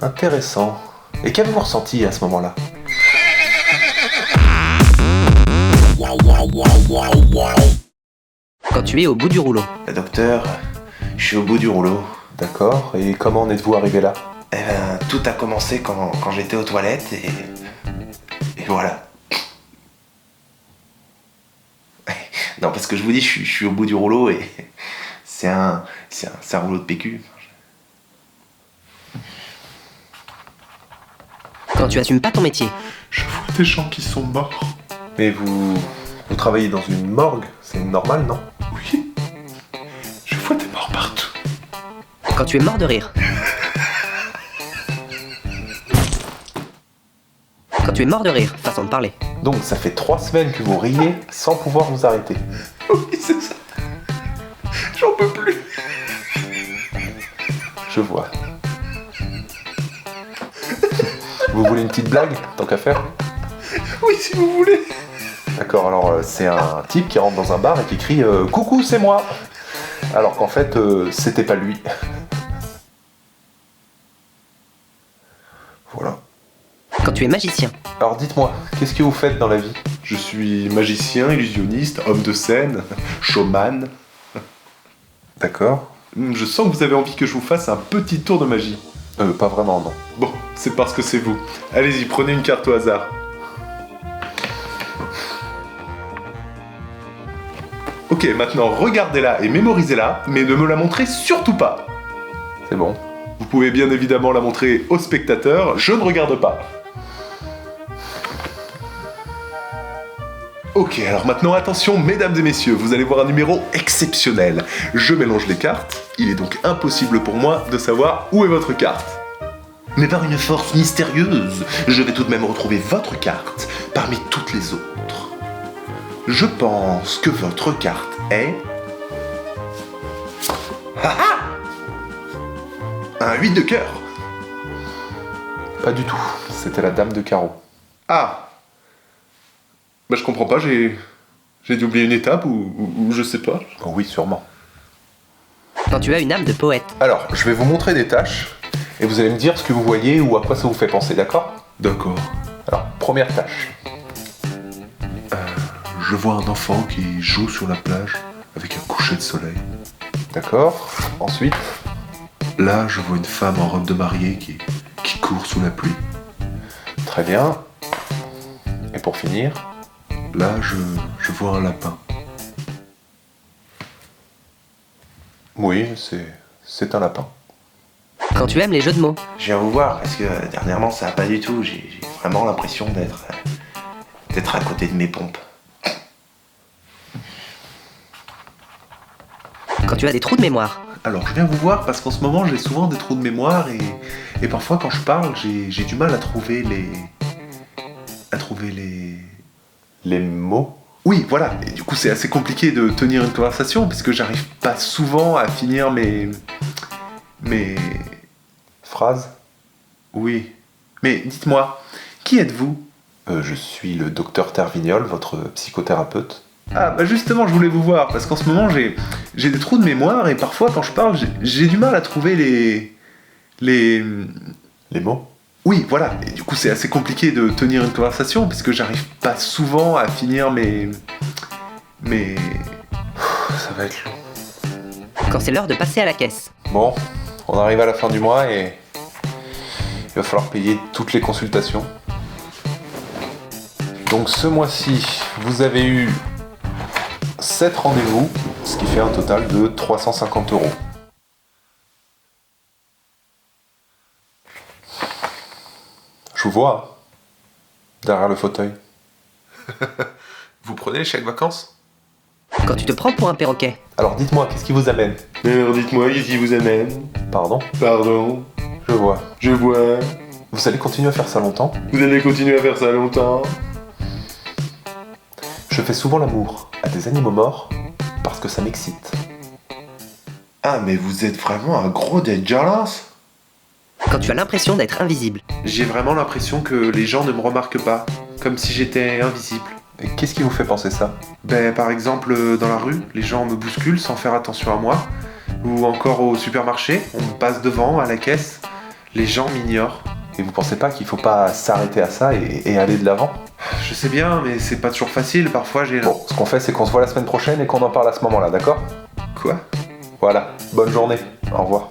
Intéressant. Et qu'avez-vous ressenti à ce moment-là? Quand tu es au bout du rouleau. Docteur, je suis au bout du rouleau. D'accord, et comment en êtes-vous arrivé là? Eh ben, tout a commencé quand j'étais aux toilettes et voilà. Non, parce que je vous dis, je suis au bout du rouleau et c'est un rouleau de PQ. Quand tu assumes pas ton métier. Je vois des gens qui sont morts. Mais vous travaillez dans une morgue, c'est normal, non? Oui. Je vois des morts partout. Quand tu es mort de rire. Quand tu es mort de rire, façon de parler. Donc ça fait 3 semaines que vous riez sans pouvoir vous arrêter. Oui, c'est ça. J'en peux plus. Je vois. Vous voulez une petite blague, tant qu'à faire? Oui, si vous voulez. D'accord, alors c'est un type qui rentre dans un bar et qui crie « Coucou, c'est moi !» Alors qu'en fait, c'était pas lui. Voilà. Quand tu es magicien. Alors dites-moi, qu'est-ce que vous faites dans la vie? Je suis magicien, illusionniste, homme de scène, showman. D'accord. Je sens que vous avez envie que je vous fasse un petit tour de magie. Pas vraiment, non. Bon, c'est parce que c'est vous. Allez-y, prenez une carte au hasard. Ok, maintenant regardez-la et mémorisez-la, mais ne me la montrez surtout pas. C'est bon. Vous pouvez bien évidemment la montrer aux spectateurs, je ne regarde pas. Ok, alors maintenant attention mesdames et messieurs, vous allez voir un numéro exceptionnel. Je mélange les cartes, il est donc impossible pour moi de savoir où est votre carte. Mais par une force mystérieuse, je vais tout de même retrouver votre carte parmi toutes les autres. Je pense que votre carte est... Ah ah! Un 8 de cœur. Pas du tout. C'était la dame de carreau. Ah! Bah je comprends pas, j'ai dû oublier une étape ou je sais pas. Oh oui, sûrement. Quand tu as une âme de poète. Alors, je vais vous montrer des tâches, et vous allez me dire ce que vous voyez ou à quoi ça vous fait penser, d'accord? D'accord. Alors, première tâche. Je vois un enfant qui joue sur la plage avec un coucher de soleil. D'accord. Ensuite, Là, je vois une femme en robe de mariée qui court sous la pluie. très bien. Et pour finir, Là, je vois un lapin. oui, c'est un lapin. Quand tu aimes les jeux de mots. Je viens vous voir parce que dernièrement ça va pas du tout. J'ai vraiment l'impression d'être à côté de mes pompes. Quand tu as des trous de mémoire. Alors, je viens vous voir parce qu'en ce moment, j'ai souvent des trous de mémoire et parfois, quand je parle, j'ai du mal à trouver les... Les mots? Oui, voilà. Et du coup, c'est assez compliqué de tenir une conversation parce que j'arrive pas souvent à finir mes... Phrases? Oui. Mais dites-moi, qui êtes-vous? Je suis le docteur Tervignol, votre psychothérapeute. Ah, bah justement, je voulais vous voir parce qu'en ce moment, j'ai des trous de mémoire et parfois, quand je parle, j'ai du mal à trouver les... Les mots? Oui, voilà. Et du coup, c'est assez compliqué de tenir une conversation parce que j'arrive pas souvent à finir mes... Ça va être long. Quand c'est l'heure de passer à la caisse. Bon, on arrive à la fin du mois et il va falloir payer toutes les consultations. Donc ce mois-ci, vous avez eu 7 rendez-vous, ce qui fait un total de 350 €. Je vous vois, hein, derrière le fauteuil. Vous prenez les chèques vacances? Quand tu te prends pour un perroquet. Alors dites-moi, qu'est-ce qui vous amène? Alors dites-moi, qu'est-ce qui vous amène? Pardon? Pardon? Je vois. Je vois. Vous allez continuer à faire ça longtemps? Vous allez continuer à faire ça longtemps? Je fais souvent l'amour à des animaux morts parce que ça m'excite. Ah, mais vous êtes vraiment un gros dégueulasse. Quand tu as l'impression d'être invisible. J'ai vraiment l'impression que les gens ne me remarquent pas, comme si j'étais invisible. Et qu'est-ce qui vous fait penser ça? Ben, par exemple, dans la rue, les gens me bousculent sans faire attention à moi. Ou encore au supermarché, on me passe devant, à la caisse. Les gens m'ignorent. Et vous pensez pas qu'il faut pas s'arrêter à ça et aller de l'avant? Je sais bien, mais c'est pas toujours facile. Parfois, j'ai... Bon, ce qu'on fait, c'est qu'on se voit la semaine prochaine et qu'on en parle à ce moment-là, d'accord? Quoi? Voilà, bonne journée, au revoir.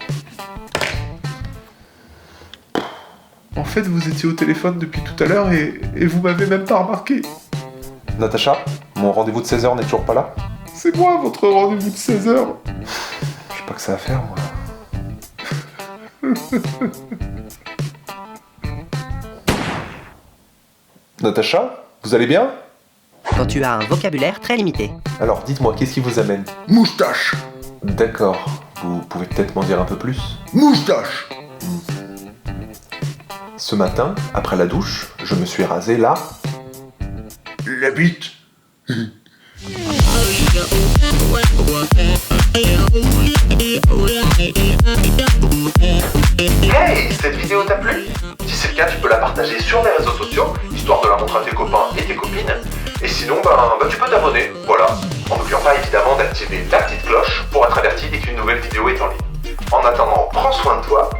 En fait, vous étiez au téléphone depuis tout à l'heure et vous m'avez même pas remarqué. Natacha, mon rendez-vous de 16h n'est toujours pas là? C'est moi, votre rendez-vous de 16h. Je sais pas que ça à faire, moi. Natacha, vous allez bien? Quand tu as un vocabulaire très limité. Alors, dites-moi, qu'est-ce qui vous amène? Moustache. D'accord, vous pouvez peut-être m'en dire un peu plus? Moustache. Ce matin, après la douche, je me suis rasé là. La bite. Hey, cette vidéo t'a plu? Si c'est le cas, tu peux la partager sur les réseaux sociaux, histoire de la montrer à tes copains et tes copines. Et sinon, tu peux t'abonner, voilà. En n'oubliant pas évidemment d'activer la petite cloche pour être averti dès qu'une nouvelle vidéo est en ligne. En attendant, prends soin de toi